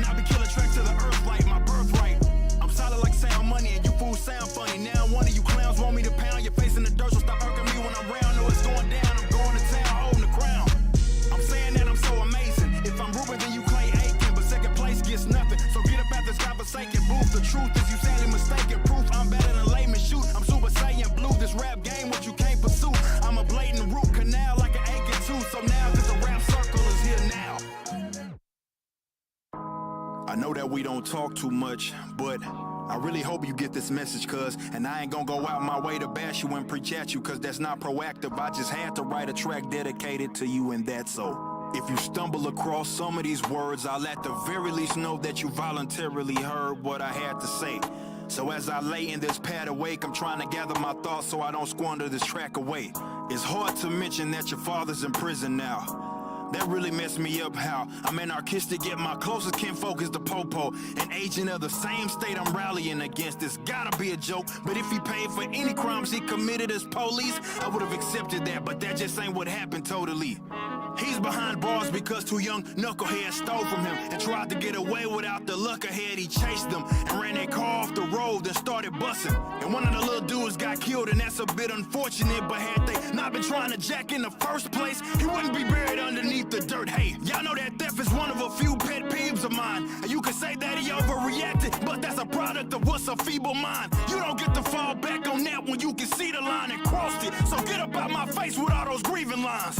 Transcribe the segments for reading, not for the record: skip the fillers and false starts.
And I be killing tracks to the earth like my birthright. I'm solid like sound money and you fools sound funny. Now one of you clowns want me to pound your face in the dirt, so stop irking me when I'm round. No, it's going down, I'm going to town holding the crown. I'm saying that I'm so amazing. If I'm Ruben, then you Clay Aiken, but second place gets nothing. So get up at this godforsaken booth. The truth is you sadly mistaken. Proof I'm better than layman. Shoot, I'm Super Saiyan Blue. This rap game, what you can't pursue. I'm a blatant root canal like an aching tooth. So now, cause the rap circle is here now. I know that we don't talk too much, but I really hope you get this message, cuz, and I ain't gonna go out my way to bash you and preach at you, cuz that's not proactive. I just had to write a track dedicated to you, and that's so. If you stumble across some of these words, I'll at the very least know that you voluntarily heard what I had to say. So as I lay in this pad awake, I'm trying to gather my thoughts so I don't squander this track away. It's hard to mention that your father's in prison now. That really messed me up how I'm anarchistic, yet my closest kinfolk is the Popo, an agent of the same state I'm rallying against. It's gotta be a joke, but if he paid for any crimes he committed as police, I would have accepted that, but that just ain't what happened totally. He's behind bars because two young knuckleheads stole from him and tried to get away without the luck ahead. He chased them and ran their car off the road and started busting. And one of the little dudes got killed, and that's a bit unfortunate, but had they not been trying to jack in the first place, he wouldn't be buried underneath the dirt. Hey, y'all know that theft is one of a few pet peeves of mine. And you can say that he overreacted, but that's a product of what's a feeble mind. You don't get to fall back on that when you can see the line and crossed it. So get up out my face with all those grieving lines.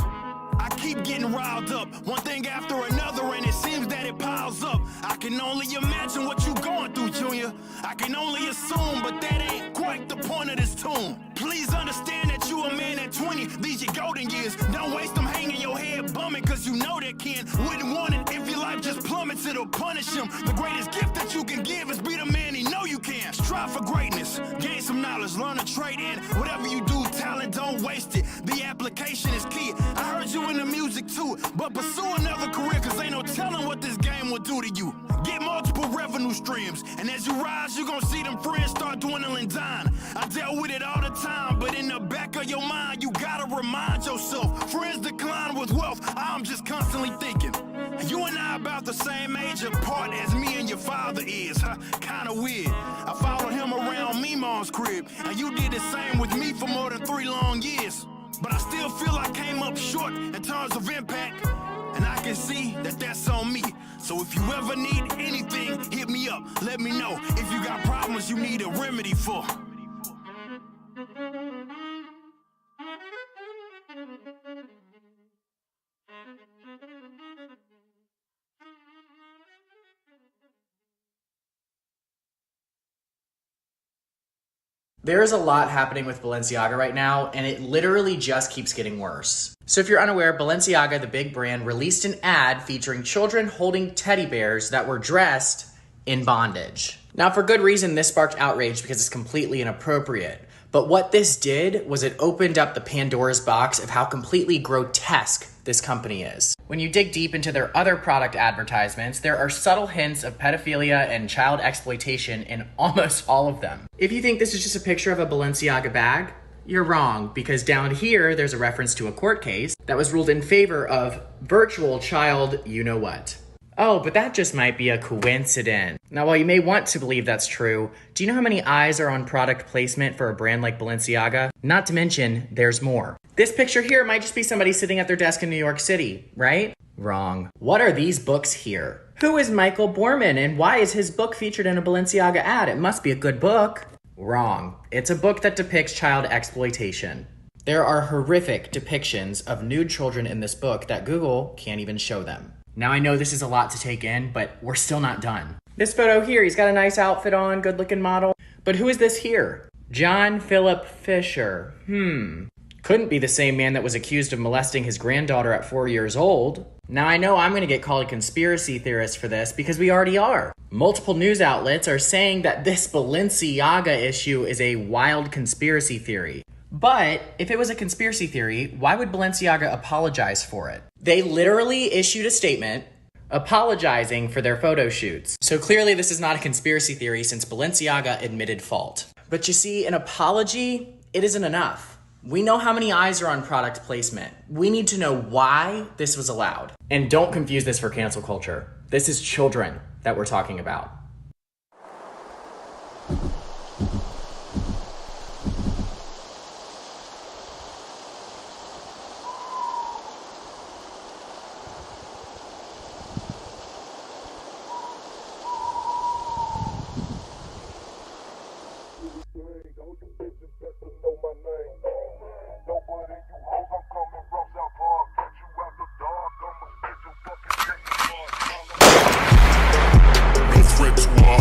I keep getting riled up, one thing after another, and it seems that it piles up. I can only imagine what you going through, Junior. I can only assume, but that ain't quite the point of this tune. Please understand that you a man at 20, these your golden years. Don't waste them hanging your head bumming, cause you know that Ken wouldn't want it. If your life just plummets, it'll punish him. The greatest gift that you can give is be the man he know you can. Strive for greatness, gain some knowledge, learn a trade in. Whatever you do, talent, don't waste it. The application is key. I heard you in the music too, but pursue another career, cause ain't no telling what this game will do to you. Get multiple revenue streams, and as you rise, you gon' see them friends start dwindling down. I dealt with it all the time, but in the back of your mind, you gotta remind yourself, friends decline with wealth. I'm just constantly thinking, you and I about the same age apart as me and your father is. Kinda weird. I followed him around Meemaw's crib, and you did the same with me for more than 3 long years. But I still feel I came up short in terms of impact, and I can see that that's on me. So if you ever need anything, hit me up, let me know. If you got problems you need a remedy for. There is a lot happening with Balenciaga right now, and it literally just keeps getting worse. So if you're unaware, Balenciaga, the big brand, released an ad featuring children holding teddy bears that were dressed in bondage. Now, for good reason, this sparked outrage because it's completely inappropriate. But what this did was it opened up the Pandora's box of how completely grotesque this company is. When you dig deep into their other product advertisements, there are subtle hints of pedophilia and child exploitation in almost all of them. If you think this is just a picture of a Balenciaga bag, you're wrong, because down here there's a reference to a court case that was ruled in favor of virtual child you-know-what. Oh, but that just might be a coincidence. Now, while you may want to believe that's true, do you know how many eyes are on product placement for a brand like Balenciaga? Not to mention, there's more. This picture here might just be somebody sitting at their desk in New York City, right? Wrong. What are these books here? Who is Michael Borman, and why is his book featured in a Balenciaga ad? It must be a good book. Wrong. It's a book that depicts child exploitation. There are horrific depictions of nude children in this book that Google can't even show them. Now, I know this is a lot to take in, but we're still not done. This photo here, he's got a nice outfit on, good looking model. But who is this here? John Philip Fisher. Couldn't be the same man that was accused of molesting his granddaughter at 4 years old. Now, I know I'm gonna get called a conspiracy theorist for this because we already are. Multiple news outlets are saying that this Balenciaga issue is a wild conspiracy theory. But if it was a conspiracy theory, why would Balenciaga apologize for it? They literally issued a statement apologizing for their photo shoots. So clearly this is not a conspiracy theory since Balenciaga admitted fault. But you see, an apology, it isn't enough. We know how many eyes are on product placement. We need to know why this was allowed. And don't confuse this for cancel culture. This is children. that we're talking about.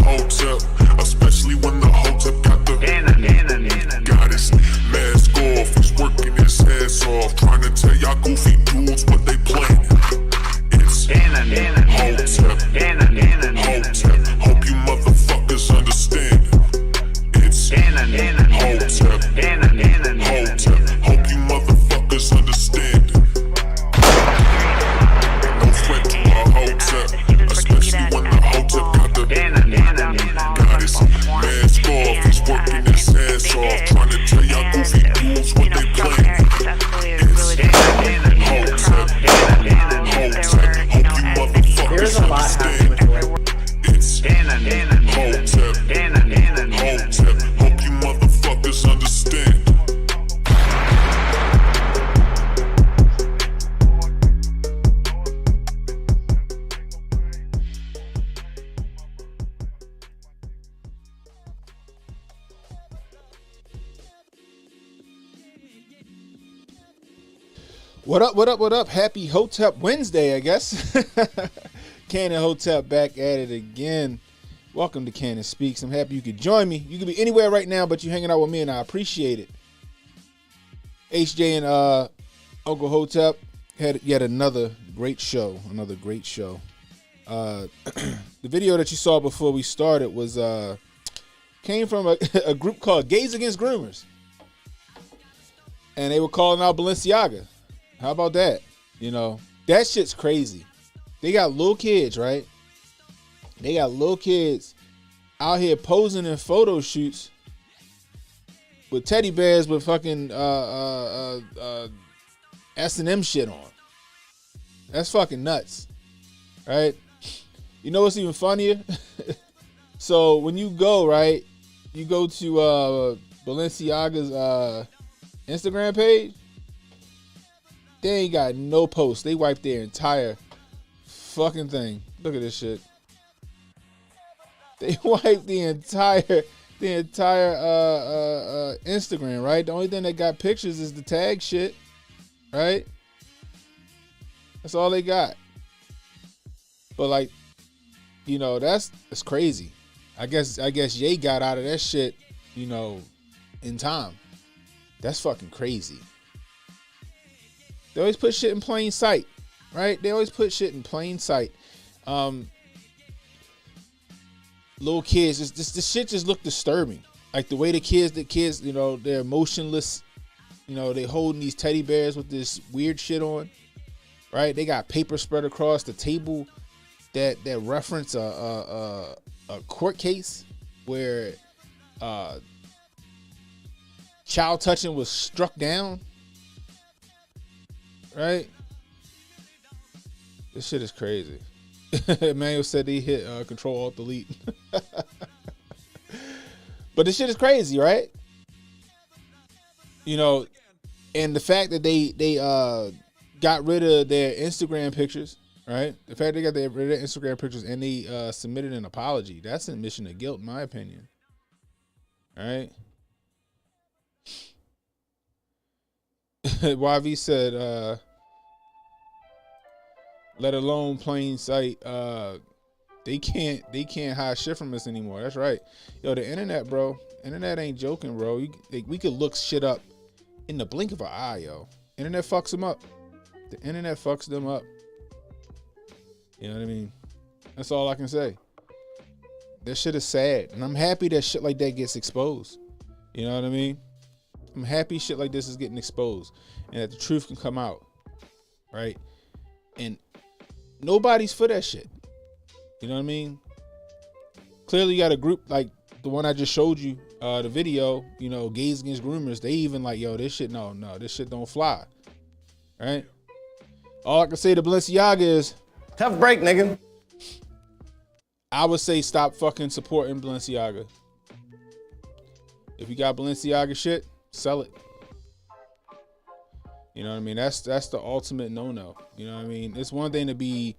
Hotep, especially when the Hotep got the goddess mask off. He's working his ass off, trying to tell y'all goofy dudes what they planning. It's Hotep, Hotep. Hope you motherfuckers understand. It's Hotep, Hotep. Hope you motherfuckers understand. No threat to a Hotep, especially when the Hotep got the goddess mask off. He's working his ass off, trying to tell y'all goofy dudes what they planning. It's Hotep, Hotep. Hope you motherfuckers There's a lot happening with understand. It's Hotep, Hotep. Hope you motherfuckers understand. What up, what up, what up? Happy Hotep Wednesday, I guess. Cannon Hotep back at it again. Welcome to Cannon Speaks. I'm happy you could join me. You could be anywhere right now, but you're hanging out with me, and I appreciate it. HJ and Uncle Hotep had yet another great show. The video that you saw before we started was came from a group called Gays Against Groomers. And they were calling out Balenciaga. How about that? You know, that shit's crazy. They got little kids, right? They got little kids out here posing in photo shoots with teddy bears with fucking S&M shit on. That's fucking nuts, right? You know what's even funnier? So when you go, right, you go to Balenciaga's Instagram page, they ain't got no posts. They wiped their entire fucking thing. Look at this shit. They wiped the entire Instagram, right? The only thing that got pictures is the tag shit, right? That's all they got. But like, you know, that's crazy. I guess Ye got out of that shit, you know, in time. That's fucking crazy. They always put shit in plain sight, right? They always put shit in plain sight. Little kids, this shit just look disturbing. Like the way the kids, you know, they're emotionless. You know, they holding these teddy bears with this weird shit on, right? They got paper spread across the table that reference a court case where child touching was struck down. Right? This shit is crazy. Emmanuel said he hit Control-Alt-Delete. But this shit is crazy, right? You know, and the fact that they got rid of their Instagram pictures, right? The fact they got rid of their Instagram pictures and they submitted an apology, that's an admission of guilt, in my opinion. All right? YV said, let alone plain sight, they can't hide shit from us anymore. That's right. Yo, the internet, bro. Internet ain't joking, bro. We could look shit up in the blink of an eye, yo. Internet fucks them up. The internet fucks them up. You know what I mean? That's all I can say. That shit is sad. And I'm happy that shit like that gets exposed. You know what I mean? I'm happy shit like this is getting exposed and that the truth can come out, right? And nobody's for that shit. You know what I mean? Clearly you got a group like the one I just showed you, the video, you know, Gays Against Groomers. They even like, yo, this shit, no, this shit don't fly, right? All I can say to Balenciaga is, tough break, nigga. I would say stop fucking supporting Balenciaga. If you got Balenciaga shit, sell it. You know what I mean? That's the ultimate no-no. You know what I mean? It's one thing to be,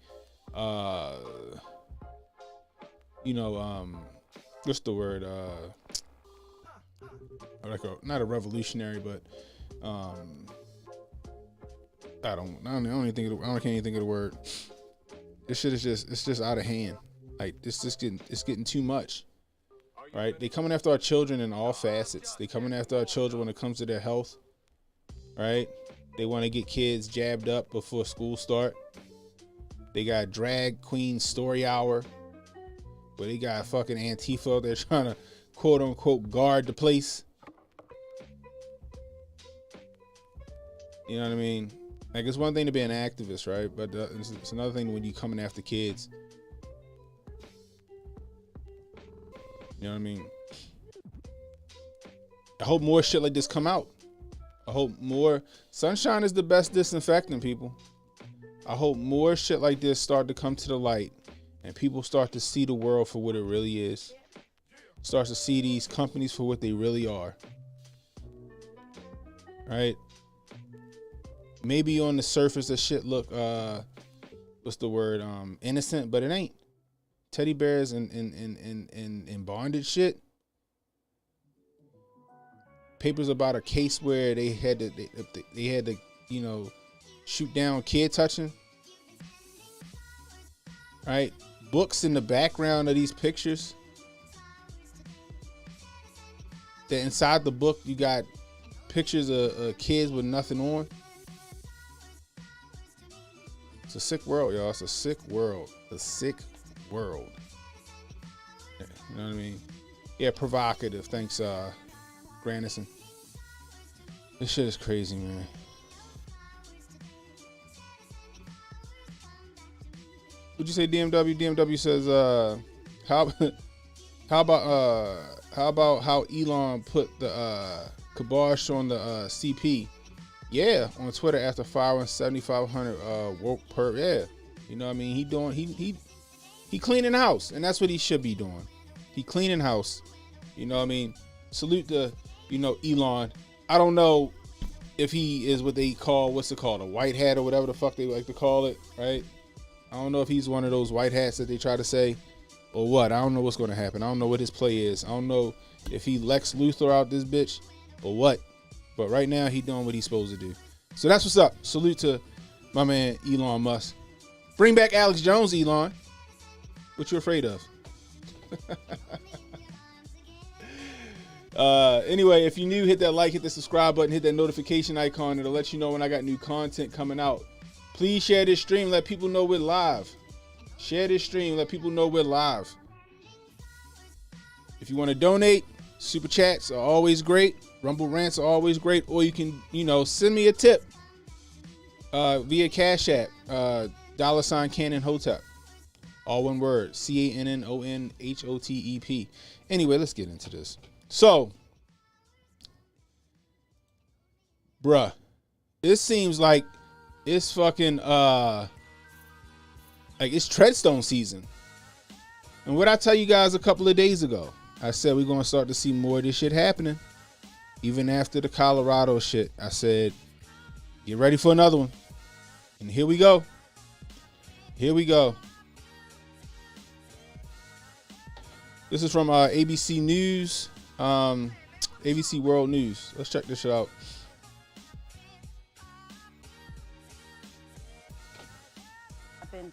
what's the word? Like not a revolutionary, but I can't even think of the word. This shit is just out of hand. Like it's getting too much. Right? They coming after our children in all facets. They coming after our children when it comes to their health. Right? They want to get kids jabbed up before school start. They got drag queen story hour. But they got fucking Antifa. They're trying to quote unquote guard the place. You know what I mean? Like, it's one thing to be an activist, right? But it's another thing when you coming after kids. You know what I mean? I hope more shit like this come out. I hope more. Sunshine is the best disinfectant, people. I hope more shit like this start to come to the light and people start to see the world for what it really is. Starts to see these companies for what they really are. Right? Maybe on the surface that shit look what's the word? Innocent, but it ain't. Teddy bears and bondage shit. Papers about a case where they had to shoot down kid touching. Right? Books in the background of these pictures. That inside the book you got pictures of kids with nothing on. It's a sick world, y'all. It's a sick world. A sick world. You know what I mean? Yeah, provocative. Thanks, Granison. This shit is crazy, man. What'd you say, DMW? DMW says, how about how Elon put the kibosh on the CP? Yeah, on Twitter after firing 7,500 woke per. Yeah, you know what I mean. He cleaning house, and that's what he should be doing. He cleaning house. You know what I mean. Salute to Elon. I don't know if he is what they call a white hat or whatever the fuck they like to call it, right? I don't know if he's one of those white hats that they try to say, or what. I don't know what's going to happen. I don't know what his play is. I don't know if he Lex Luthor out this bitch or what. But right now, he doing what he's supposed to do. So that's what's up. Salute to my man, Elon Musk. Bring back Alex Jones, Elon. What you afraid of? Anyway, if you're new, hit that like, hit the subscribe button, hit that notification icon. It'll let you know when I got new content coming out. Please share this stream. Let people know we're live. Share this stream. Let people know we're live. If you want to donate, super chats are always great. Rumble rants are always great. Or you can, send me a tip via Cash App. $Cannon Hotep. All one word. CANNONHOTEP. Anyway, let's get into this. So, bruh, it seems like it's fucking it's Treadstone season. And what I tell you guys a couple of days ago, I said we're gonna start to see more of this shit happening. Even after the Colorado shit, I said, get ready for another one. And here we go. Here we go. This is from ABC News, ABC World News. Let's check this shit out.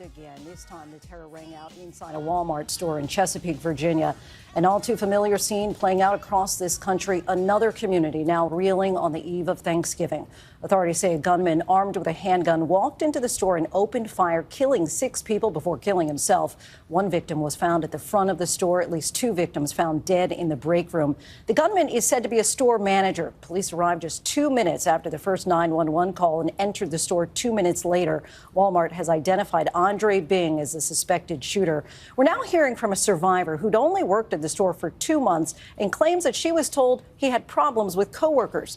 Again, this time the terror rang out inside a Walmart store in Chesapeake, Virginia. An all too familiar scene playing out across this country. Another community now reeling on the eve of Thanksgiving. Authorities say a gunman armed with a handgun walked into the store and opened fire, killing 6 people before killing himself. One victim was found at the front of the store. At least 2 victims found dead in the break room. The gunman is said to be a store manager. Police arrived just 2 minutes after the first 911 call and entered the store 2 minutes later. Walmart has identified Andre Bing as the suspected shooter. We're now hearing from a survivor who'd only worked at the store for 2 months and claims that she was told he had problems with coworkers.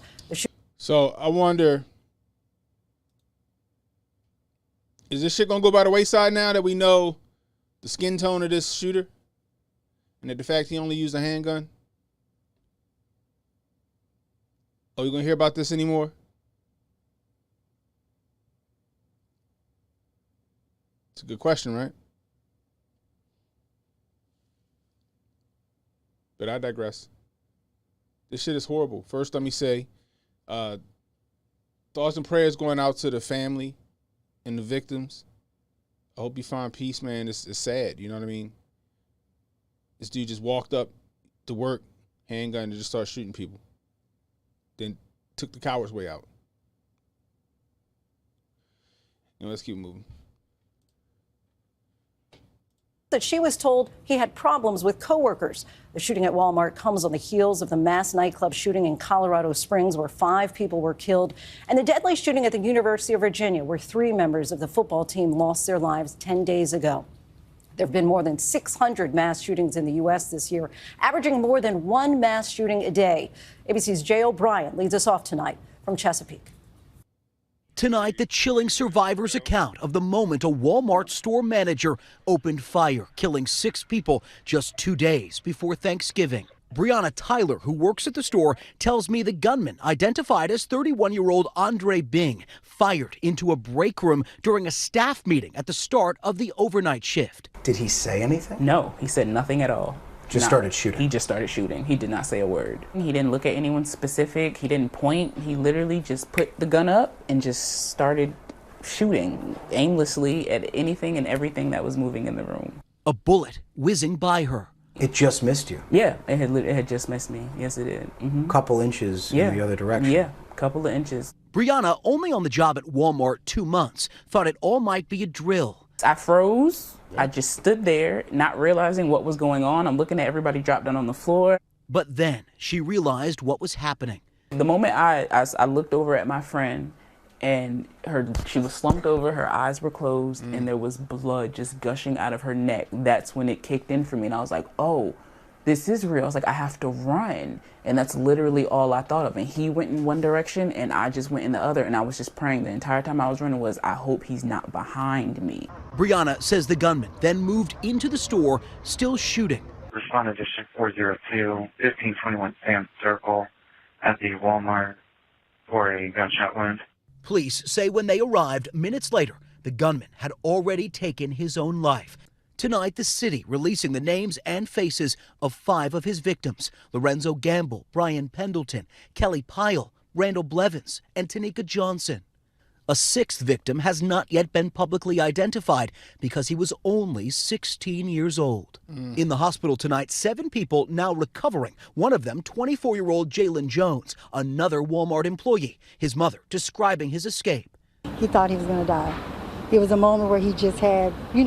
So I wonder, is this shit gonna go by the wayside now that we know the skin tone of this shooter, and that the fact he only used a handgun. Oh, you gonna hear about this anymore? It's a good question, right? But I digress. This shit is horrible. First, let me say, thoughts and prayers going out to the family and the victims. I hope you find peace, man. It's sad, you know what I mean? This dude just walked up to work, handgun, and just started shooting people. Then took the coward's way out. You know, let's keep moving. That she was told he had problems with coworkers. The shooting at Walmart comes on the heels of the mass nightclub shooting in Colorado Springs, where 5 people were killed, and the deadly shooting at the University of Virginia, where 3 members of the football team lost their lives 10 days ago. There have been more than 600 mass shootings in the U.S. this year, averaging more than 1 mass shooting a day. ABC's Jay O'Brien leads us off tonight from Chesapeake. Tonight, the chilling survivor's account of the moment a Walmart store manager opened fire, killing 6 people just 2 days before Thanksgiving. Brianna Tyler, who works at the store, tells me the gunman, identified as 31-year-old Andre Bing, fired into a break room during a staff meeting at the start of the overnight shift. Did he say anything? No, he said nothing at all. Just started shooting? He just started shooting. He did not say a word. He didn't look at anyone specific. He didn't point. He literally just put the gun up and just started shooting aimlessly at anything and everything that was moving in the room. A bullet whizzing by her. It just missed you? Yeah, it had just missed me. Yes, it did. Mm-hmm. Couple inches in the other direction? Yeah, couple of inches. Brianna, only on the job at Walmart 2 months, thought it all might be a drill. I froze. I just stood there, not realizing what was going on. I'm looking at everybody drop down on the floor. But then she realized what was happening. The moment I looked over at my friend, and she was slumped over, her eyes were closed, and there was blood just gushing out of her neck. That's when it kicked in for me, and I was like, oh, this is real. I was like, I have to run. And that's literally all I thought of. And he went in one direction, and I just went in the other, and I was just praying the entire time I was running was, I hope he's not behind me. Brianna says the gunman then moved into the store, still shooting. Responded to District 402, 1521 Sam Circle at the Walmart for a gunshot wound. Police say when they arrived minutes later, the gunman had already taken his own life. Tonight, the city releasing the names and faces of 5 of his victims: Lorenzo Gamble, Brian Pendleton, Kelly Pyle, Randall Blevins, and Tanika Johnson. A 6th victim has not yet been publicly identified because he was only 16 years old. In the hospital tonight, 7 people now recovering. One of them, 24-year-old Jalen Jones, another Walmart employee. His mother describing his escape. He thought he was going to die. It was a moment where he just had, you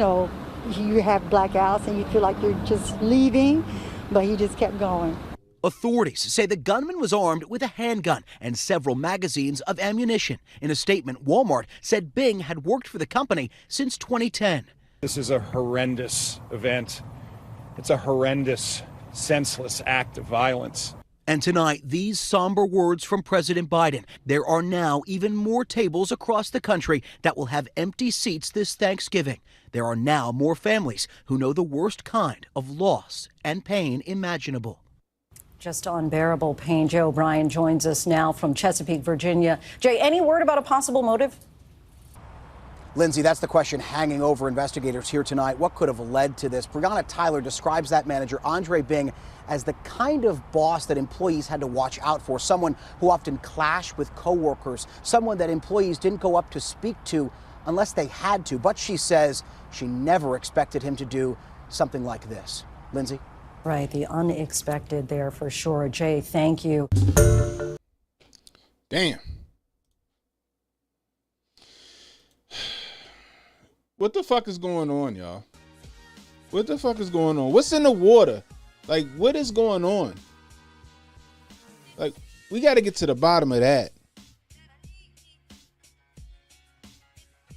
have blackouts and you feel like you're just leaving, but he just kept going. Authorities say the gunman was armed with a handgun and several magazines of ammunition. In a statement, Walmart said Bing had worked for the company since 2010. This is a horrendous event. It's a horrendous, senseless act of violence. And tonight, these somber words from President Biden. There are now even more tables across the country that will have empty seats this Thanksgiving. There are now more families who know the worst kind of loss and pain imaginable. Just unbearable pain. Jay O'Brien joins us now from Chesapeake, Virginia. Jay, any word about a possible motive? Lindsay, that's the question hanging over investigators here tonight. What could have led to this? Brianna Tyler describes that manager, Andre Bing, as the kind of boss that employees had to watch out for, someone who often clashed with coworkers, someone that employees didn't go up to speak to unless they had to. But she says she never expected him to do something like this. Lindsay? Right, the unexpected there for sure. Jay, thank you. Damn. What the fuck is going on, y'all? What the fuck is going on? What's in the water? Like, what is going on? Like, we got to get to the bottom of that.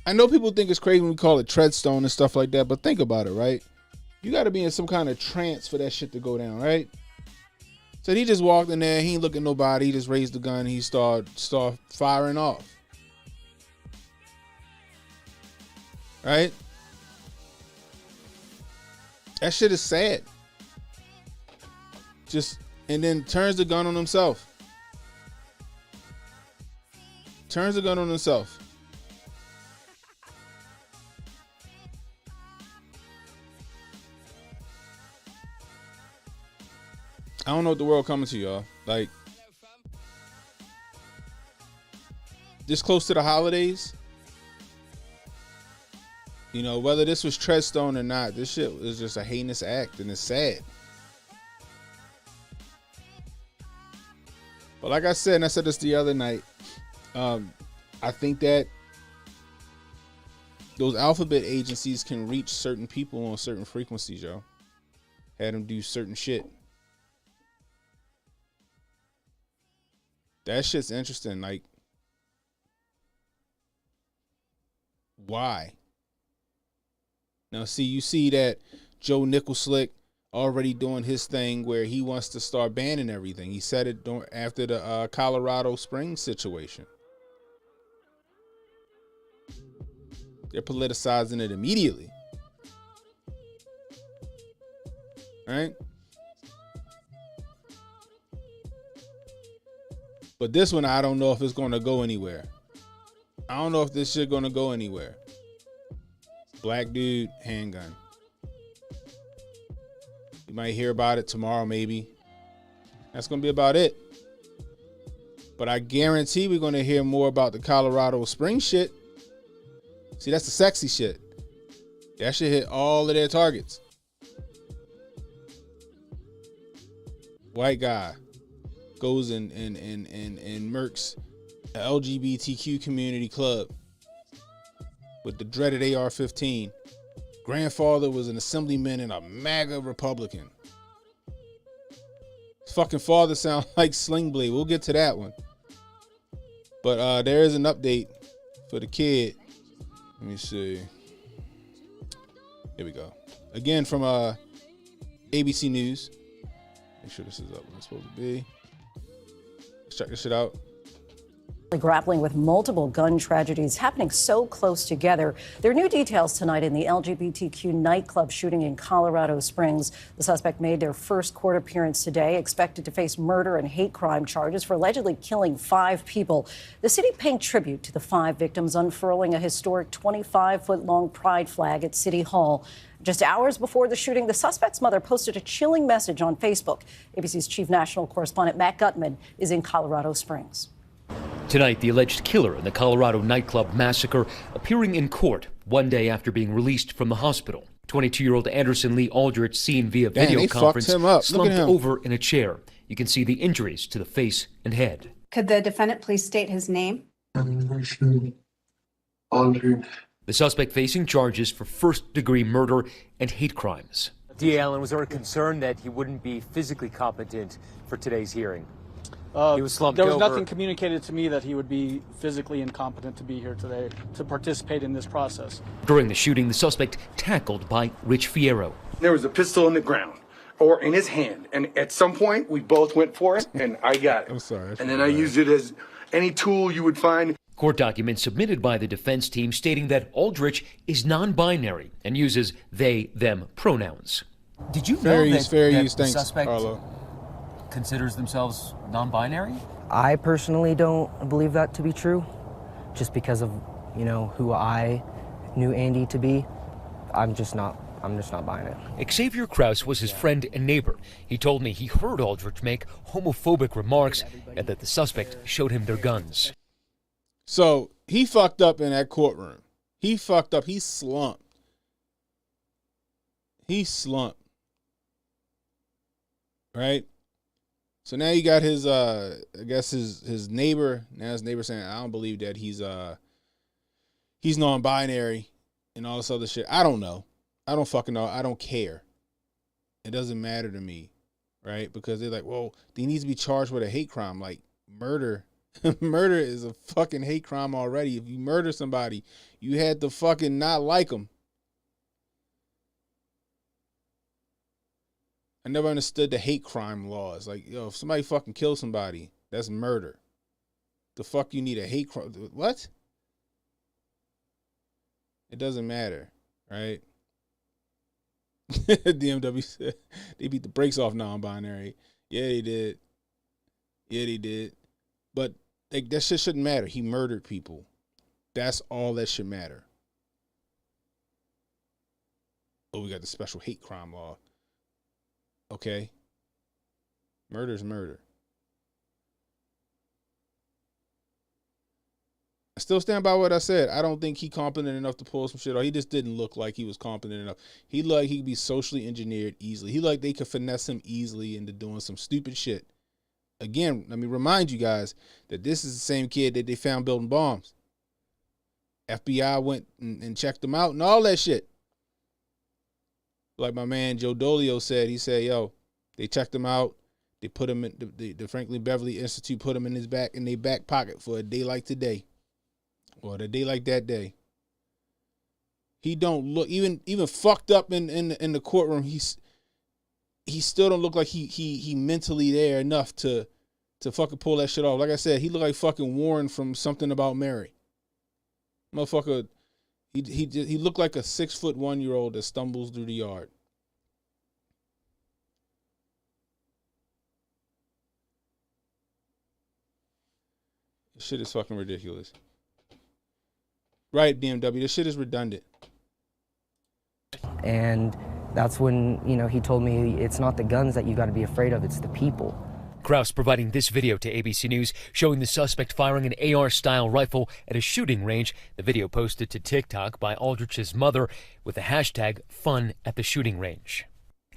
I know people think it's crazy when we call it treadstone and stuff like that, but think about it, right? You got to be in some kind of trance for that shit to go down, right? So he just walked in there. He ain't looking at nobody. He just raised the gun. He start firing off. Right? That shit is sad. Just, and then turns the gun on himself. Turns the gun on himself. I don't know what the world coming to, y'all. Like, this close to the holidays, you know, whether this was Treadstone or not, this shit is just a heinous act, and it's sad. But like I said, and I said this the other night, I think that those alphabet agencies can reach certain people on certain frequencies, yo. Had them do certain shit. That shit's interesting. Like, why? Now, see, you see that Joe Nicholslick already doing his thing where he wants to start banning everything. He said it after the Colorado Springs situation. They're politicizing it immediately. Right? But this one, I don't know if it's going to go anywhere. I don't know if this shit going to go anywhere. Black dude, handgun. You might hear about it tomorrow, maybe. That's going to be about it. But I guarantee we're going to hear more about the Colorado Springs shit. See, that's the sexy shit. That shit hit all of their targets. White guy goes and murks the LGBTQ community club with the dreaded AR-15. Grandfather was an assemblyman and a MAGA Republican. His fucking father sounds like Sling Blade. We'll get to that one. But there is an update for the kid. Let me see. Here we go. Again from ABC News. Make sure this is up where it's supposed to be. Let's check this shit out. Grappling with multiple gun tragedies happening so close together. There are new details tonight in the LGBTQ nightclub shooting in Colorado Springs. The suspect made their first court appearance today, expected to face murder and hate crime charges for allegedly killing 5 people. The city paying tribute to the 5 victims, unfurling a historic 25-foot-long pride flag at City Hall. Just hours before the shooting, the suspect's mother posted a chilling message on Facebook. ABC's chief national correspondent Matt Gutman is in Colorado Springs. Tonight, the alleged killer in the Colorado nightclub massacre appearing in court 1 day after being released from the hospital. 22-year-old Anderson Lee Aldrich, seen via video conference, slumped over in a chair. You can see the injuries to the face and head. Could the defendant please state his name? The suspect facing charges for first-degree murder and hate crimes. D. Allen, was there a concern that he wouldn't be physically competent for today's hearing? He was slumped There was over. nothing communicated to me that he would be physically incompetent to be here today to participate in this process. During the shooting, the suspect tackled by Rich Fierro. There was a pistol in the ground or in his hand, and at some point we both went for it, and I got it. I'm sorry. And then I used it as any tool you would find. Court documents submitted by the defense team stating that Aldrich is non-binary and uses they/them pronouns. Did you know Fair that, use, fair that use. the Thanks, suspect Arlo. considers themselves non-binary? I personally don't believe that to be true, just because of, you know, who I knew Andy to be. I'm just not buying it. Xavier Krause was his friend and neighbor. He told me he heard Aldrich make homophobic remarks and that the suspect showed him their guns. So he fucked up in that courtroom. He fucked up. He slumped. Right? So now you got his I guess his neighbor. Now his neighbor saying, I don't believe that he's non-binary and all this other shit. I don't know. I don't fucking know. I don't care. It doesn't matter to me. Right? Because they're like, well, he needs to be charged with a hate crime. Like murder. Murder is a fucking hate crime already. If you murder somebody, you had to fucking not like them. I never understood the hate crime laws. Like, yo, if somebody fucking kills somebody, that's murder. The fuck you need a hate crime? What? It doesn't matter, right? DMW said they beat the brakes off non-binary. Yeah, they did. Yeah, they did. But like, that shit shouldn't matter. He murdered people. That's all that should matter. Oh, we got the special hate crime law. Okay. Murder's murder. I still stand by what I said. I don't think he competent enough to pull some shit off. He just didn't look like he was competent enough. He looked like he could be socially engineered easily. He like they could finesse him easily into doing some stupid shit. Again, let me remind you guys that this is the same kid that they found building bombs. FBI went and checked him out and all that shit. Like my man Joe Dolio said, he said, yo, they checked him out. They put him in the Franklin Beverly Institute, put him in their back pocket for a day like today. Or a day like that day. He don't look even fucked up in the courtroom. He still don't look like he mentally there enough to fucking pull that shit off. Like I said, he looked like fucking Warren from Something About Mary. Motherfucker, he looked like a 6'1" that stumbles through the yard. This shit is fucking ridiculous. Right, BMW. This shit is redundant. And that's when, he told me it's not the guns that you got to be afraid of, it's the people. Krause providing this video to ABC News showing the suspect firing an AR-style rifle at a shooting range. The video posted to TikTok by Aldrich's mother with the hashtag fun at the shooting range.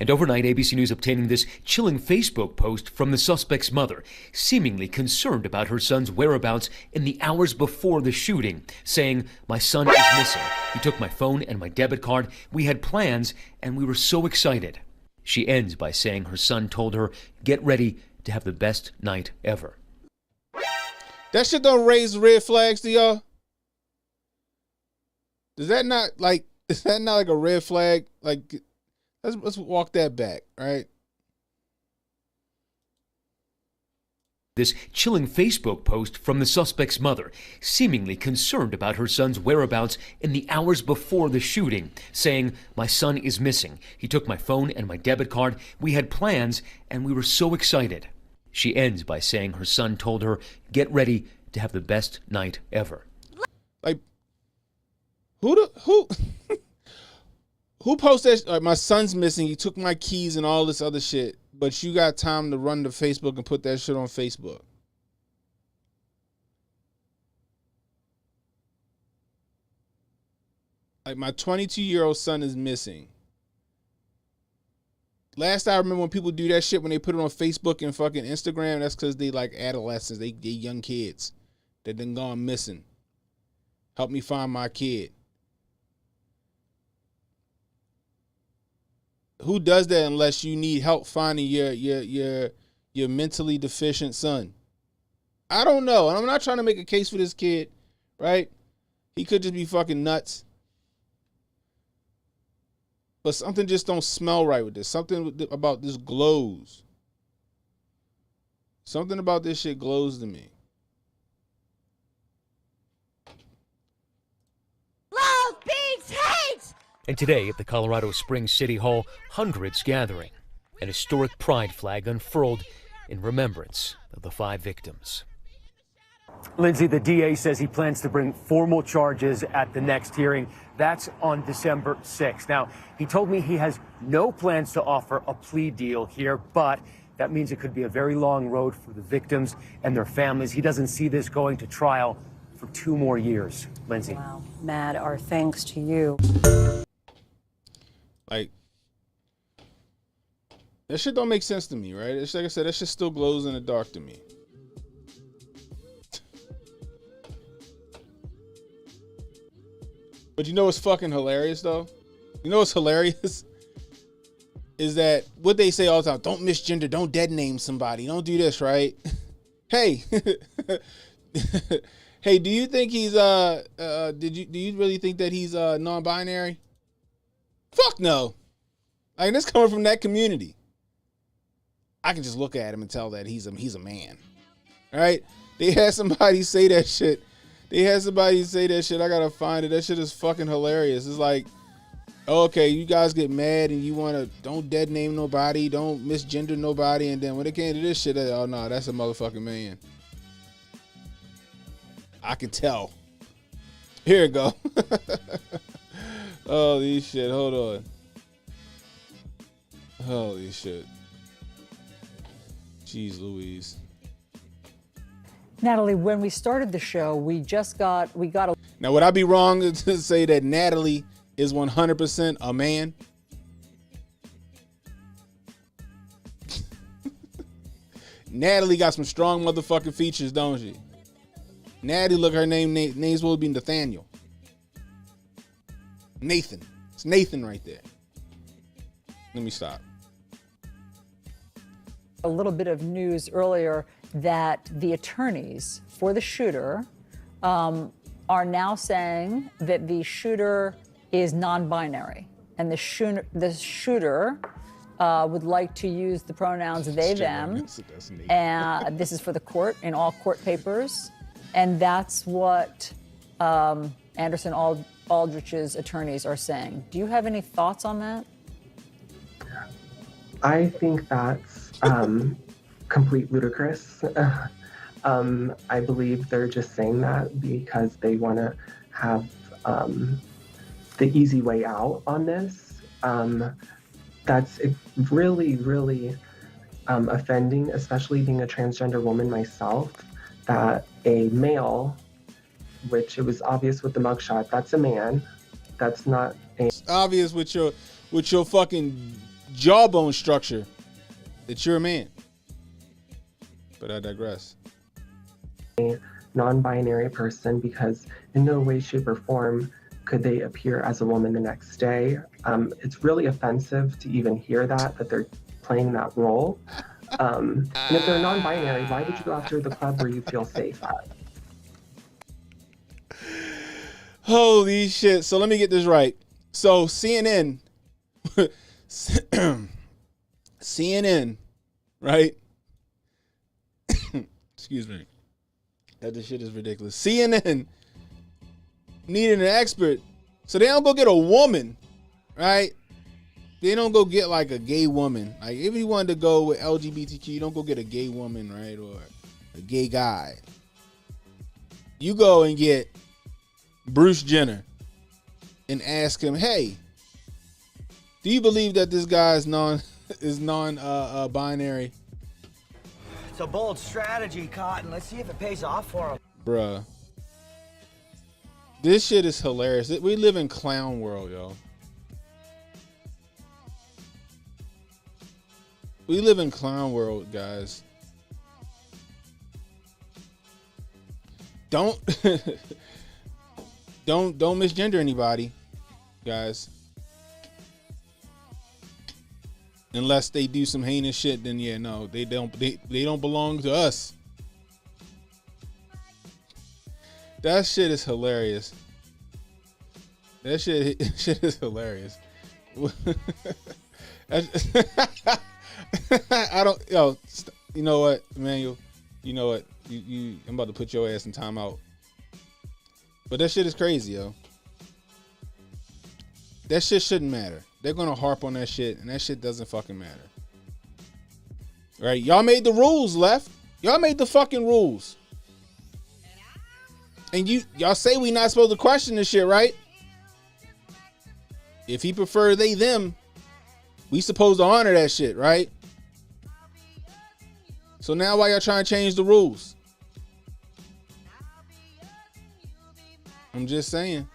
And overnight, ABC News obtaining this chilling Facebook post from the suspect's mother, seemingly concerned about her son's whereabouts in the hours before the shooting, saying, "My son is missing. He took my phone and my debit card. We had plans, and we were so excited." She ends by saying her son told her, "Get ready to have the best night ever." That shit don't raise red flags to y'all? Is that not like a red flag? Like, let's walk that back, right? This chilling Facebook post from the suspect's mother, seemingly concerned about her son's whereabouts in the hours before the shooting, saying, "My son is missing. He took my phone and my debit card. We had plans, and we were so excited." She ends by saying her son told her, "Get ready to have the best night ever." Like, who posted that? Like, my son's missing. He took my keys and all this other shit. But you got time to run to Facebook and put that shit on Facebook. Like, my 22-year-old son is missing. Last I remember when people do that shit, when they put it on Facebook and fucking Instagram, that's because they like adolescents. They young kids that done gone missing. Help me find my kid. Who does that unless you need help finding your mentally deficient son? I don't know. And I'm not trying to make a case for this kid, right? He could just be fucking nuts. But something just don't smell right with this. Something about this glows. Something about this shit glows to me. Love beats hate! And today at the Colorado Springs City Hall, hundreds gathering. An historic pride flag unfurled in remembrance of the 5 victims. Lindsay, the DA says he plans to bring formal charges at the next hearing. That's on December 6th. Now, he told me he has no plans to offer a plea deal here, but that means it could be a very long road for the victims and their families. He doesn't see this going to trial for 2 more years. Lindsay. Wow. Matt, our thanks to you. Like, that shit don't make sense to me, right? It's like I said, that shit still glows in the dark to me. But you know what's fucking hilarious, though? You know what's hilarious? Is that what they say all the time, don't misgender, don't dead name somebody, don't do this, right? Hey. Hey, do you think he's, do you really think that he's non-binary? Fuck no. Like, this coming from that community. I can just look at him and tell that he's a man. All right? They had somebody say that shit. I gotta find it. That shit is fucking hilarious. It's like, Okay, you guys get mad and you want to don't dead name nobody, don't misgender nobody, and then when it came to this shit, oh no, that's a motherfucking man. I can tell. Here it go. Holy shit, hold on. Holy shit. Jeez Louise. Natalie, when we started the show, we got a... Now, would I be wrong to say that Natalie is 100% a man? Natalie got some strong motherfucking features, don't she? Natalie, look, her name's supposed to be Nathaniel. Nathan. It's Nathan right there. Let me stop. A little bit of news earlier that the attorneys for the shooter are now saying that the shooter is non-binary, and the shooter would like to use the pronouns they, them, and this is for the court in all court papers, and that's what Anderson Aldrich's attorneys are saying. Do you have any thoughts on that? I think that's complete ludicrous. I believe they're just saying that because they want to have the easy way out on this. That's really, really offending, especially being a transgender woman myself, that a male, which it was obvious with the mugshot, that's a man. That's not a... It's obvious with your fucking jawbone structure that you're a man. But I digress. A non-binary person, because in no way, shape, or form could they appear as a woman the next day. It's really offensive to even hear that they're playing that role. And if they're non-binary, why would you go after the club where you feel safe at? Holy shit. So let me get this right. So CNN, right? Excuse me. That this shit is ridiculous. CNN needed an expert, so they don't go get a woman, right? They don't go get like a gay woman. Like if you wanted to go with LGBTQ, you don't go get a gay woman, right? Or a gay guy. You go and get Bruce Jenner and ask him, hey, do you believe that this guy is non-binary? It's a bold strategy, Cotton. Let's see if it pays off for him. Bruh. This shit is hilarious. We live in clown world, yo. We live in clown world, guys. Don't misgender anybody, guys. Unless they do some heinous shit, then yeah, no, they don't belong to us. That shit is hilarious. That shit is hilarious. I don't, yo, you know what, Emmanuel? You know what? I'm about to put your ass in timeout. But that shit is crazy, yo. That shit shouldn't matter. They're gonna harp on that shit, and that shit doesn't fucking matter. Right? Y'all made the rules, left. Y'all made the fucking rules. And y'all say we not supposed to question this shit, right? If he prefer they, them, we supposed to honor that shit, right? So now why y'all trying to change the rules? I'm just saying.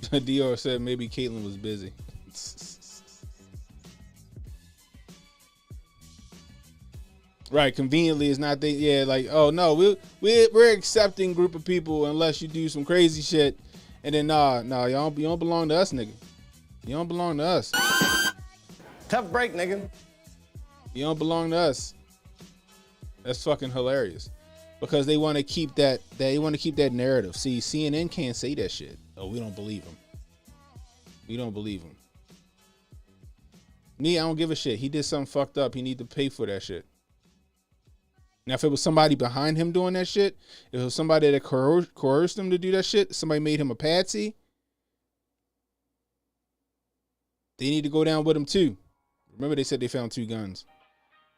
Dior said maybe Caitlyn was busy. Right, conveniently it's not they. Yeah, like, oh no, we're accepting group of people unless you do some crazy shit, and then nah, you don't belong to us, nigga. You don't belong to us. Tough break, nigga. You don't belong to us. That's fucking hilarious, because they want to keep that. They want to keep that narrative. See, CNN can't say that shit. Oh, we don't believe them. We don't believe them. Me, I don't give a shit. He did something fucked up. He need to pay for that shit. Now, if it was somebody behind him doing that shit, if it was somebody that coerced him to do that shit, somebody made him a patsy, they need to go down with him too. Remember, they said they found 2 guns.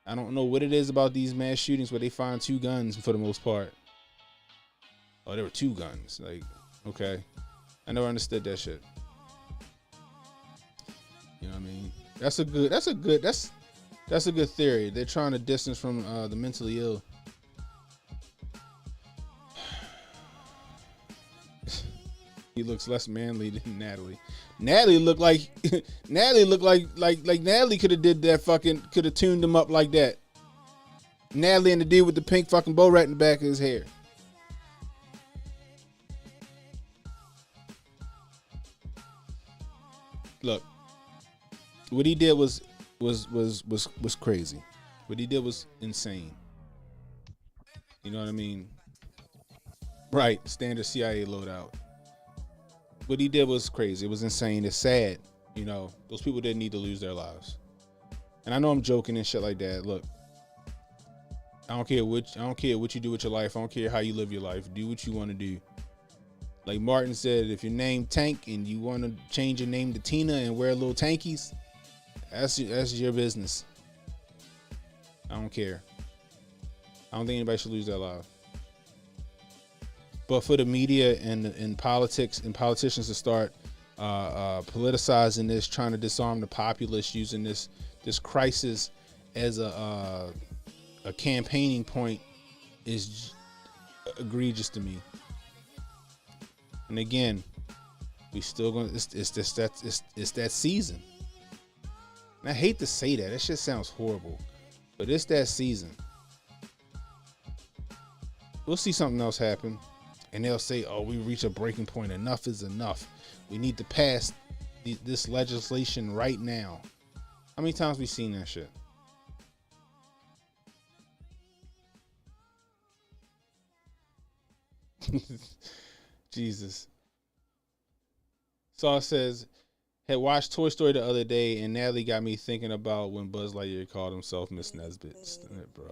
I don't know what it is about these mass shootings where they find 2 guns for the most part. Oh, there were 2 guns. Like, okay. I never understood that shit. You know what I mean? That's a good theory. They're trying to distance from the mentally ill. He looks less manly than Natalie. Natalie looked like Natalie could have did that could have tuned him up like that. Natalie and the dude with the pink fucking bow right in the back of his hair. Look, what he did was crazy. What he did was insane. You know what I mean? Right, standard CIA loadout. What he did was crazy. It was insane. It's sad. You know, those people didn't need to lose their lives. And I know I'm joking and shit like that. Look, I don't care what you do with your life. I don't care how you live your life. Do what you want to do. Like Martin said, if your name Tank and you want to change your name to Tina and wear little tankies, that's your business. I don't care. I don't think anybody should lose their life. But for the media and politics and politicians to start politicizing this, trying to disarm the populace, using this crisis as a campaigning point is egregious to me. And again, we still gonna it's that season. And I hate to say that. That shit sounds horrible. But it's that season. We'll see something else happen. And they'll say, oh, we reach a breaking point. Enough is enough. We need to pass this legislation right now. How many times we seen that shit? Jesus. Saw says, had watched Toy Story the other day, and Natalie got me thinking about when Buzz Lightyear called himself Miss Nesbit. Bro.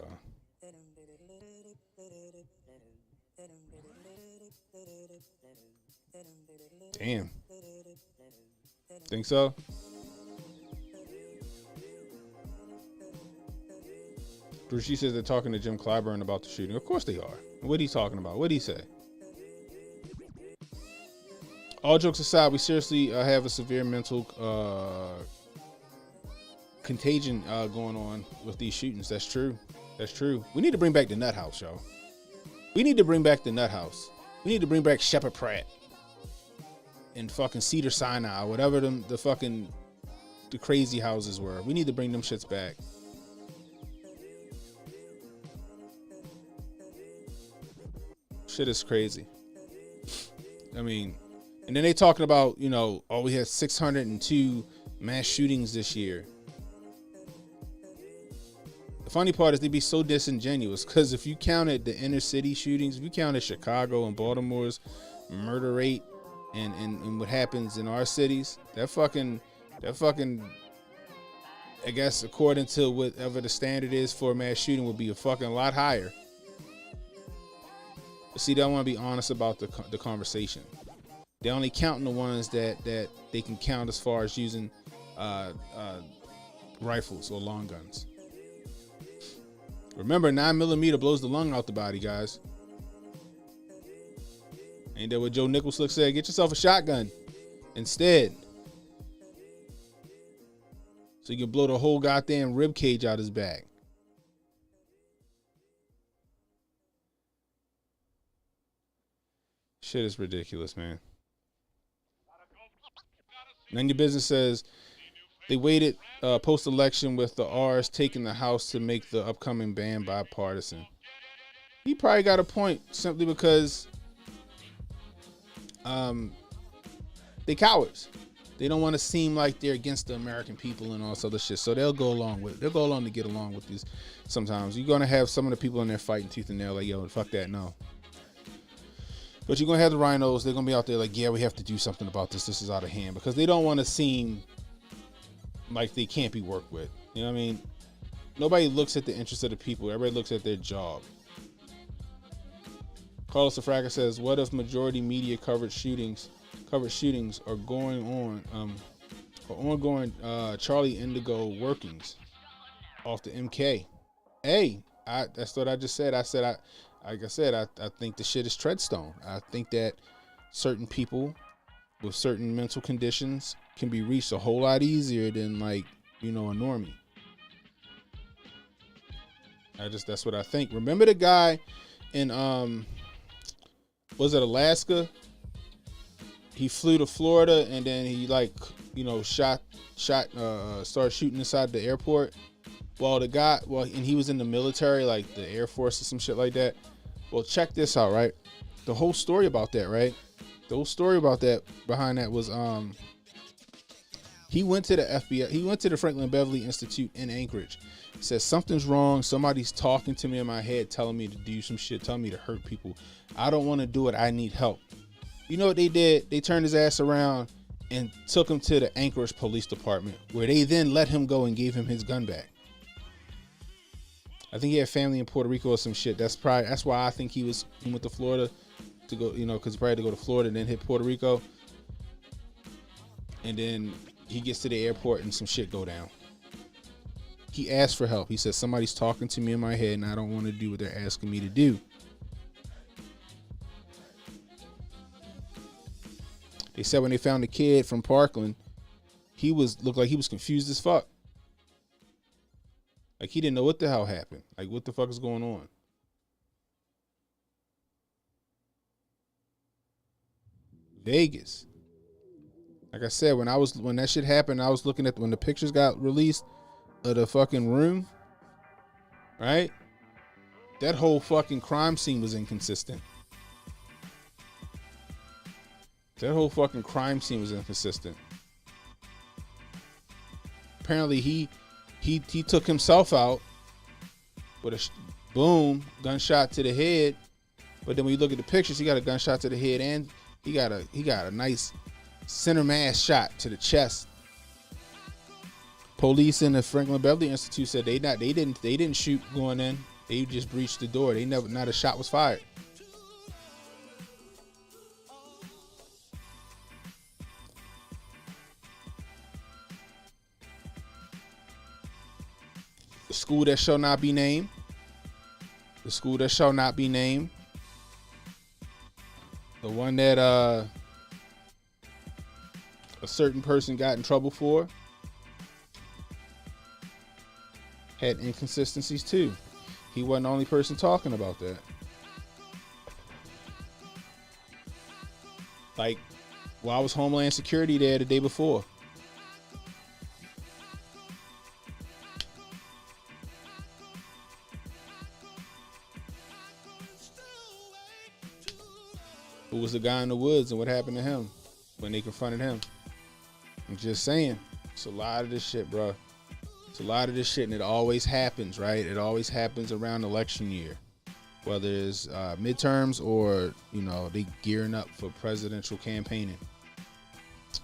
Damn. Think so? Bruce, she says they're talking to Jim Clyburn about the shooting. Of course they are. What are he talking about? What did he say? All jokes aside, we seriously have a severe mental contagion going on with these shootings. That's true. That's true. We need to bring back the Nut House, y'all. We need to bring back the Nut House. We need to bring back Shepherd Pratt and fucking Cedar Sinai, whatever the crazy houses were. We need to bring them shits back. Shit is crazy. I mean, and then they talking about, you know, oh, we had 602 mass shootings this year. The funny part is they be so disingenuous, because if you counted the inner city shootings, if you counted Chicago and Baltimore's murder rate and what happens in our cities, that fucking, I guess according to whatever the standard is for a mass shooting, would be a fucking lot higher. But see, they don't want to be honest about the conversation. They're only counting the ones that they can count as far as using rifles or long guns. Remember, 9mm blows the lung out the body, guys. Ain't that what Joe Nichols said? Get yourself a shotgun instead, so you can blow the whole goddamn rib cage out his back. Shit is ridiculous, man. None Your Business says they waited post-election with the R's taking the House to make the upcoming ban bipartisan. He probably got a point, simply because they cowards. They don't want to seem like they're against the American people and all this other shit. So they'll go along with it. They'll go along to get along with these. Sometimes you're going to have some of the people in there fighting tooth and nail like, yo, fuck that, no. But you're going to have the rhinos. They're going to be out there like, yeah, we have to do something about this. This is out of hand. Because they don't want to seem like they can't be worked with. You know what I mean? Nobody looks at the interests of the people. Everybody looks at their job. Carlos Afraga says, what if majority media covered shootings are going on, ongoing Charlie Indigo workings off the MK? Hey, that's what I just said. I think the shit is treadstone. I think that certain people with certain mental conditions can be reached a whole lot easier than, like, you know, a normie. That's what I think. Remember the guy in was it Alaska? He flew to Florida and then he, like, you know, started shooting inside the airport. And he was in the military, like the Air Force or some shit like that. Well, check this out, right? The whole story about that, right? The whole story about that behind that was he went to the FBI, he went to the Franklin Beverly Institute in Anchorage. He says, something's wrong. Somebody's talking to me in my head, telling me to do some shit, telling me to hurt people. I don't want to do it. I need help. You know what they did? They turned his ass around and took him to the Anchorage Police Department, where they then let him go and gave him his gun back. I think he had family in Puerto Rico or some shit. That's why I think he went to Florida to go, you know, because he probably had to go to Florida and then hit Puerto Rico. And then he gets to the airport and some shit go down. He asked for help. He said, somebody's talking to me in my head and I don't want to do what they're asking me to do. They said when they found the kid from Parkland, looked like he was confused as fuck. Like he didn't know what the hell happened. Like, what the fuck is going on? Vegas. Like I said, when that shit happened, I was looking at when the pictures got released of the fucking room, right? That whole fucking crime scene was inconsistent. That whole fucking crime scene was inconsistent. Apparently he took himself out with a boom gunshot to the head, but then when you look at the pictures, he got a gunshot to the head and he got a nice center mass shot to the chest. Police in the Franklin Beverly Institute said they didn't shoot going in. They just breached the door. Not a shot was fired. The school that shall not be named. The school that shall not be named. The one that a certain person got in trouble for had inconsistencies too. He wasn't the only person talking about that. Like, why was Homeland Security there the day before? Who was the guy in the woods and what happened to him when they confronted him? I'm just saying, it's a lot of this shit, bro. It's a lot of this shit, and it always happens, right? It always happens around election year, whether it's midterms or, you know, they gearing up for presidential campaigning.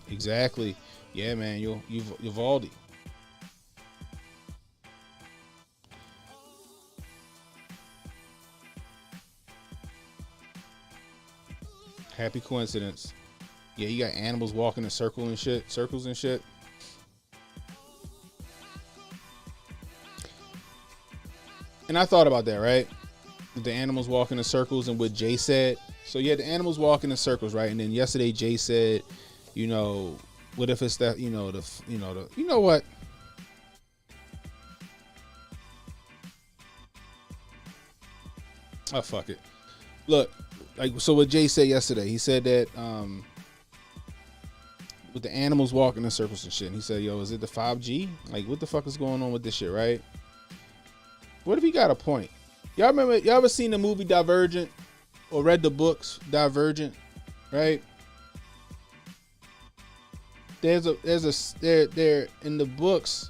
Exactly. Yeah, man, Uvalde. Happy coincidence. Yeah, you got animals walking in circles and shit. And I thought about that, right? The animals walking in circles and what Jay said. So yeah, the animals walking in circles, right? And then yesterday Jay said, you know, what if it's that, you know what? Oh, fuck it. Look, like, so what Jay said yesterday, he said that with the animals walking in circles and shit, and he said, yo, is it the 5G? Like, what the fuck is going on with this shit, right? What if he got a point? Y'all ever seen the movie Divergent or read the books Divergent, right? There in the books,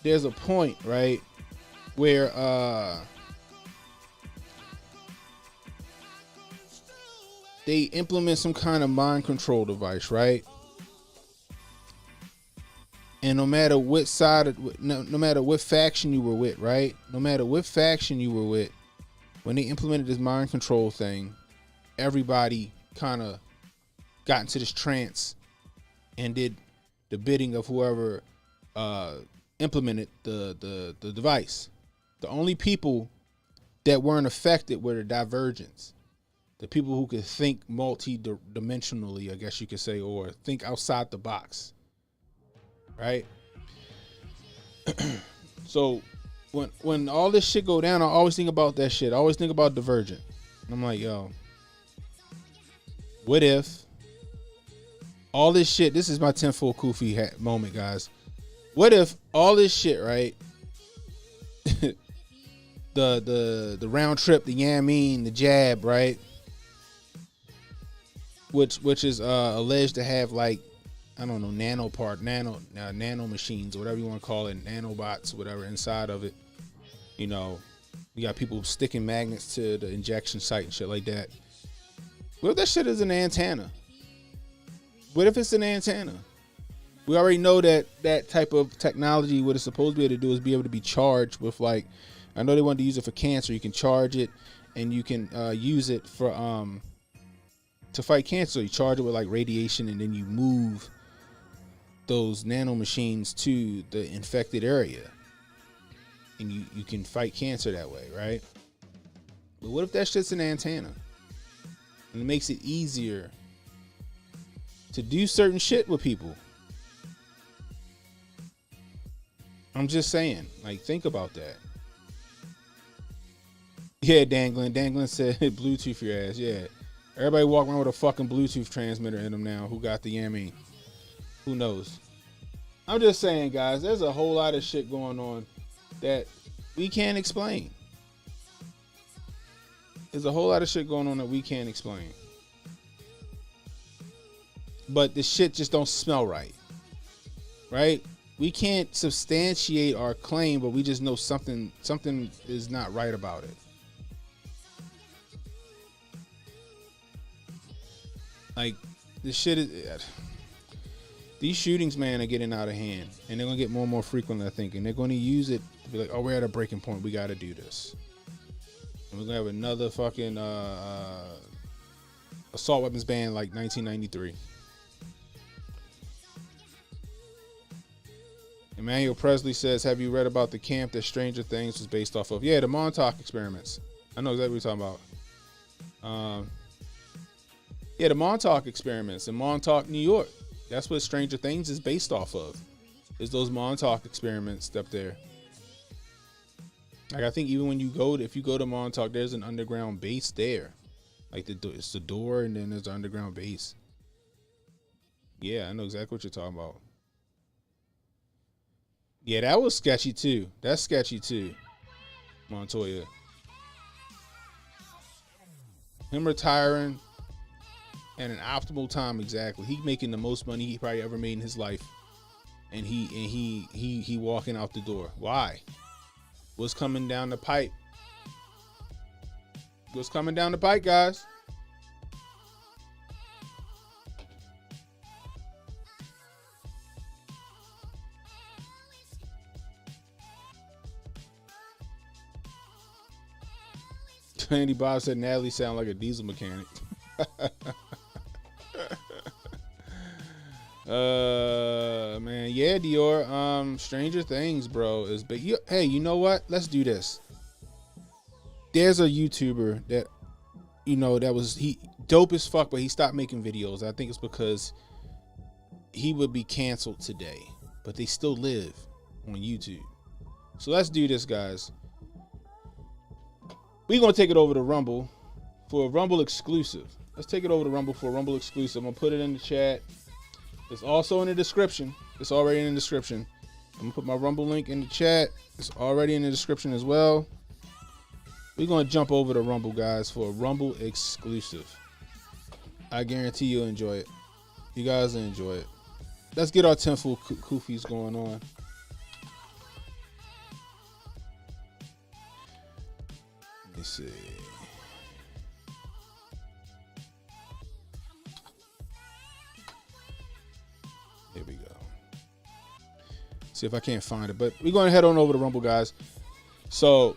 there's a point, right, where they implement some kind of mind control device, right? And no matter what side, no matter what faction you were with, right? No matter what faction you were with, when they implemented this mind control thing, everybody kind of got into this trance and did the bidding of whoever implemented the device. The only people that weren't affected were the divergents, the people who could think multi-dimensionally, I guess you could say, or think outside the box, right? So when all this shit go down, I always think about that shit. I always think about Divergent. And I'm like, yo, what if all this shit, this is my 10-fold Kufi moment, guys. What if all this shit, right? the round trip, the yammine, the jab, right? Which is alleged to have, like, I don't know, nano machines or whatever you want to call it, nanobots, whatever inside of it. You know, you got people sticking magnets to the injection site and shit like that. What if that shit is an antenna? What if it's an antenna? We already know that that type of technology, what it's supposed to be able to do is be able to be charged with, like, I know they wanted to use it for cancer. You can charge it and you can use it for to fight cancer. You charge it with like radiation and then you move those nano machines to the infected area. And you can fight cancer that way, right? But what if that shit's an antenna? And it makes it easier to do certain shit with people. I'm just saying, like, think about that. Yeah, Danglin. Danglin said Bluetooth your ass. Yeah. Everybody walk around with a fucking Bluetooth transmitter in them now who got the yamming. Who knows? I'm just saying, guys, there's a whole lot of shit going on that we can't explain. There's a whole lot of shit going on that we can't explain. But the shit just don't smell right. Right? We can't substantiate our claim, but we just know something is not right about it. Like, this shit is... These shootings, man, are getting out of hand. And they're going to get more and more frequent, I think. And they're going to use it to be like, oh, we're at a breaking point. We got to do this. And we're going to have another fucking assault weapons ban like 1993. Emmanuel Presley says, have you read about the camp that Stranger Things was based off of? Yeah, the Montauk experiments. I know exactly what you're talking about. Yeah, the Montauk experiments in Montauk, New York. That's what Stranger Things is based off of. Is those Montauk experiments up there. Like, I think even when you go to, if you go to Montauk, there's an underground base there. Like, it's the door and then there's an underground base. Yeah, I know exactly what you're talking about. Yeah, that was sketchy too. That's sketchy too, Montoya. Him retiring at an optimal time, exactly. He making the most money he probably ever made in his life, and he walking out the door. Why? What's coming down the pipe? What's coming down the pipe, guys? Andy Bob said Natalie sound like a diesel mechanic. Man, yeah, Dior. Stranger Things, bro, is big. Hey, you know what? Let's do this. There's a YouTuber that, you know, he dope as fuck, but he stopped making videos. I think it's because he would be canceled today, but they still live on YouTube. So let's do this, guys. We're going to take it over to Rumble for a Rumble exclusive. Let's take it over to Rumble for a Rumble exclusive. I'm going to put it in the chat. It's also in the description. It's already in the description. I'm going to put my Rumble link in the chat. It's already in the description as well. We're going to jump over to Rumble, guys, for a Rumble exclusive. I guarantee you'll enjoy it. You guys will enjoy it. Let's get our 10 full koofies going on. Let me see. Here we go. See if I can't find it. But we're going to head on over to Rumble, guys. So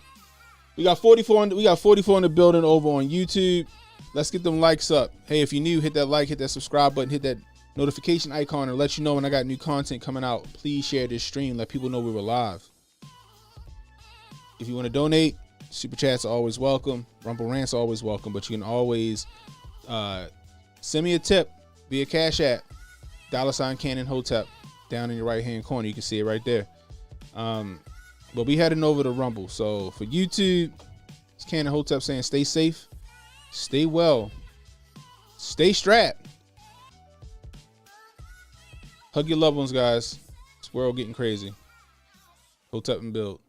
we got 44 in the building over on YouTube. Let's get them likes up. Hey, if you're new, hit that like, hit that subscribe button, hit that notification icon, and let you know when I got new content coming out. Please share this stream. Let people know we were live. If you want to donate, super chats are always welcome. Rumble rants are always welcome. But you can always send me a tip via Cash App, $Cannon Hotep, down in your right hand corner. You can see it right there. But we heading over to Rumble. So for YouTube, it's Cannon Hotep saying stay safe, stay well, stay strapped. Hug your loved ones, guys. This world getting crazy. Hotep and build.